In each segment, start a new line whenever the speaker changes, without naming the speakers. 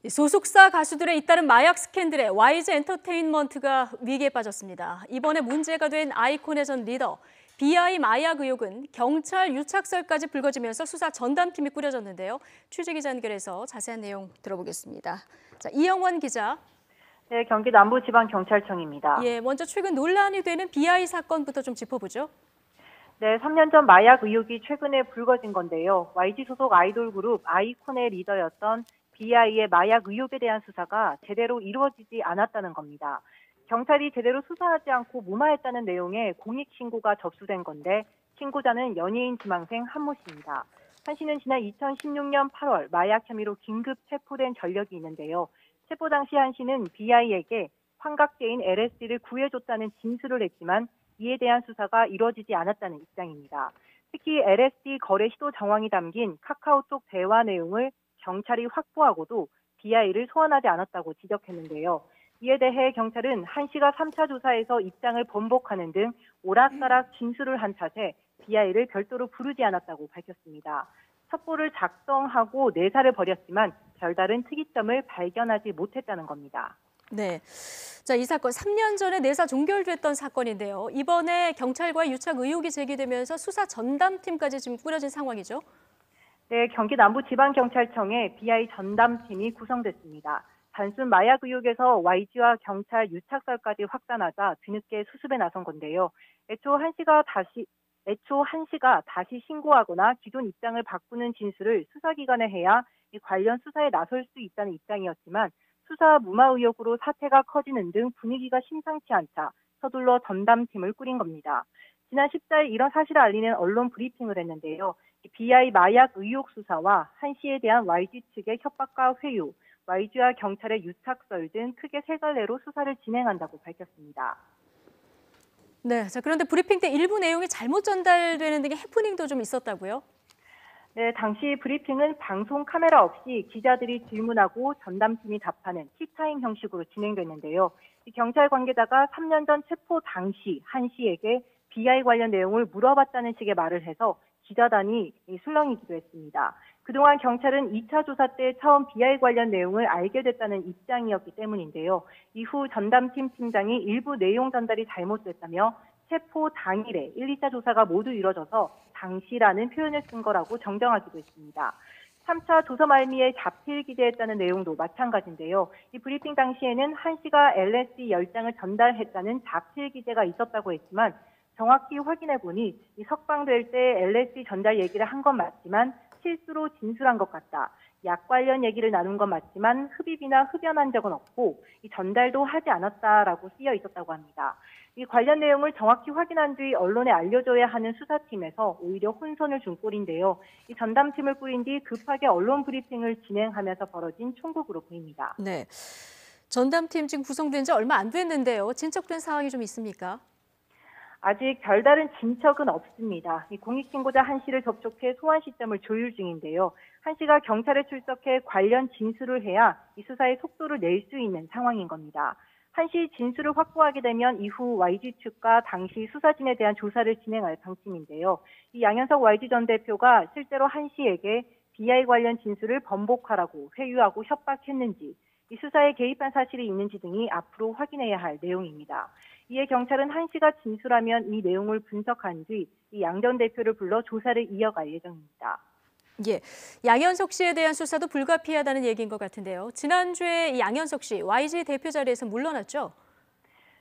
소속사 가수들의 잇따른 마약 스캔들에 YG 엔터테인먼트가 위기에 빠졌습니다. 이번에 문제가 된 아이콘의 전 리더 BI 마약 의혹은 경찰 유착설까지 불거지면서 수사 전담팀이 꾸려졌는데요. 취재기자 연결해서 자세한 내용 들어보겠습니다. 자, 이영원 기자.
네, 경기 남부지방경찰청입니다.
먼저 최근 논란이 되는 BI 사건부터 좀 짚어보죠.
네, 3년 전 마약 의혹이 최근에 불거진 건데요. YG 소속 아이돌 그룹 아이콘의 리더였던 BI의 마약 의혹에 대한 수사가 제대로 이루어지지 않았다는 겁니다. 경찰이 제대로 수사하지 않고 무마했다는 내용의 공익신고가 접수된 건데 신고자는 연예인 지망생 한모 씨입니다. 한 씨는 지난 2016년 8월 마약 혐의로 긴급 체포된 전력이 있는데요. 체포 당시 한 씨는 BI에게 환각제인 LSD를 구해줬다는 진술을 했지만 이에 대한 수사가 이루어지지 않았다는 입장입니다. 특히 LSD 거래 시도 정황이 담긴 카카오톡 대화 내용을 경찰이 확보하고도 BI를 소환하지 않았다고 지적했는데요. 이에 대해 경찰은 한 씨가 3차 조사에서 입장을 번복하는 등 오락가락 진술을 한 탓에 BI를 별도로 부르지 않았다고 밝혔습니다. 첩보를 작성하고 내사를 벌였지만 별다른 특이점을 발견하지 못했다는 겁니다.
네. 자, 이 사건 3년 전에 내사 종결됐던 사건인데요. 이번에 경찰과의 유착 의혹이 제기되면서 수사 전담팀까지 지금 꾸려진 상황이죠.
네, 경기 남부지방경찰청에 BI 전담팀이 구성됐습니다. 단순 마약 의혹에서 YG와 경찰 유착설까지 확산하자 뒤늦게 수습에 나선 건데요. 애초 한 씨가 다시 신고하거나 기존 입장을 바꾸는 진술을 수사기관에 해야 이 관련 수사에 나설 수 있다는 입장이었지만 수사 무마 의혹으로 사태가 커지는 등 분위기가 심상치 않자 서둘러 전담팀을 꾸린 겁니다. 지난 14일 이런 사실을 알리는 언론 브리핑을 했는데요. BI 마약 의혹 수사와 한 씨에 대한 YG 측의 협박과 회유, YG와 경찰의 유착설 등 크게 세 갈래로 수사를 진행한다고 밝혔습니다.
네, 자, 그런데 브리핑 때 일부 내용이 잘못 전달되는 등의 해프닝도 좀 있었다고요?
네, 당시 브리핑은 방송 카메라 없이 기자들이 질문하고 전담팀이 답하는 티타임 형식으로 진행됐는데요. 경찰 관계자가 3년 전 체포 당시 한 씨에게 BI 관련 내용을 물어봤다는 식의 말을 해서 기자단이 술렁이기도 했습니다. 그동안 경찰은 2차 조사 때 처음 BI 관련 내용을 알게 됐다는 입장이었기 때문인데요. 이후 전담팀 팀장이 일부 내용 전달이 잘못됐다며 체포 당일에 1, 2차 조사가 모두 이뤄져서 당시라는 표현을 쓴 거라고 정정하기도 했습니다. 3차 조사 말미에 자필 기재했다는 내용도 마찬가지인데요. 이 브리핑 당시에는 한 씨가 LSD 10장을 전달했다는 자필 기재가 있었다고 했지만 정확히 확인해 보니 이 석방될 때 LSD 전달 얘기를 한 건 맞지만 실수로 진술한 것 같다. 약 관련 얘기를 나눈 건 맞지만 흡입이나 흡연한 적은 없고 이 전달도 하지 않았다라고 쓰여 있었다고 합니다. 이 관련 내용을 정확히 확인한 뒤 언론에 알려줘야 하는 수사팀에서 오히려 혼선을 준 꼴인데요. 이 전담팀을 꾸린 뒤 급하게 언론 브리핑을 진행하면서 벌어진 총국으로 보입니다.
네, 전담팀 지금 구성된 지 얼마 안 됐는데요. 진척된 사항이 좀 있습니까?
아직 별다른 진척은 없습니다. 이 공익신고자 한 씨를 접촉해 소환 시점을 조율 중인데요. 한 씨가 경찰에 출석해 관련 진술을 해야 이 수사의 속도를 낼 수 있는 상황인 겁니다. 한 씨 진술을 확보하게 되면 이후 YG 측과 당시 수사진에 대한 조사를 진행할 방침인데요. 이 양현석 YG 전 대표가 실제로 한 씨에게 BI 관련 진술을 번복하라고 회유하고 협박했는지, 이 수사에 개입한 사실이 있는지 등이 앞으로 확인해야 할 내용입니다. 이에 경찰은 한 씨가 진술하면 이 내용을 분석한 뒤 이 양 전 대표를 불러 조사를 이어갈 예정입니다.
예, 양현석 씨에 대한 수사도 불가피하다는 얘기인 것 같은데요. 지난주에 양현석 씨 YG 대표 자리에서 물러났죠?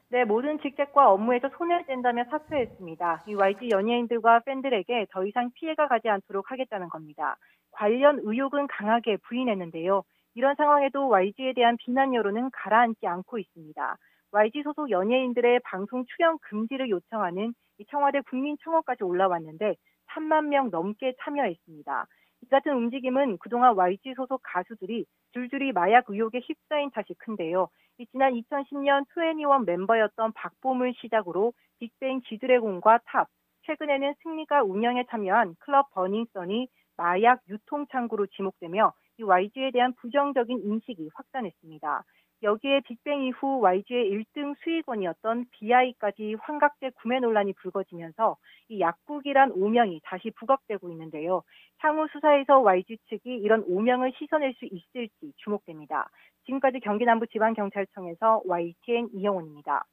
네, 모든 직책과 업무에서 손을 뗀다며 사퇴했습니다. 이 YG 연예인들과 팬들에게 더 이상 피해가 가지 않도록 하겠다는 겁니다. 관련 의혹은 강하게 부인했는데요. 이런 상황에도 YG에 대한 비난 여론은 가라앉지 않고 있습니다. YG 소속 연예인들의 방송 출연 금지를 요청하는 이 청와대 국민청원까지 올라왔는데 3만 명 넘게 참여했습니다. 이 같은 움직임은 그동안 YG 소속 가수들이 줄줄이 마약 의혹에 휩싸인 탓이 큰데요. 지난 2010년 2NE1 멤버였던 박봄을 시작으로 빅뱅 지드래곤과 탑, 최근에는 승리가 운영에 참여한 클럽 버닝썬이 마약 유통 창구로 지목되며 이 YG에 대한 부정적인 인식이 확산했습니다. 여기에 빅뱅 이후 YG의 1등 수익원이었던 BI까지 환각제 구매 논란이 불거지면서 이 약국이란 오명이 다시 부각되고 있는데요. 향후 수사에서 YG 측이 이런 오명을 씻어낼 수 있을지 주목됩니다. 지금까지 경기남부지방경찰청에서 YTN 이영훈입니다.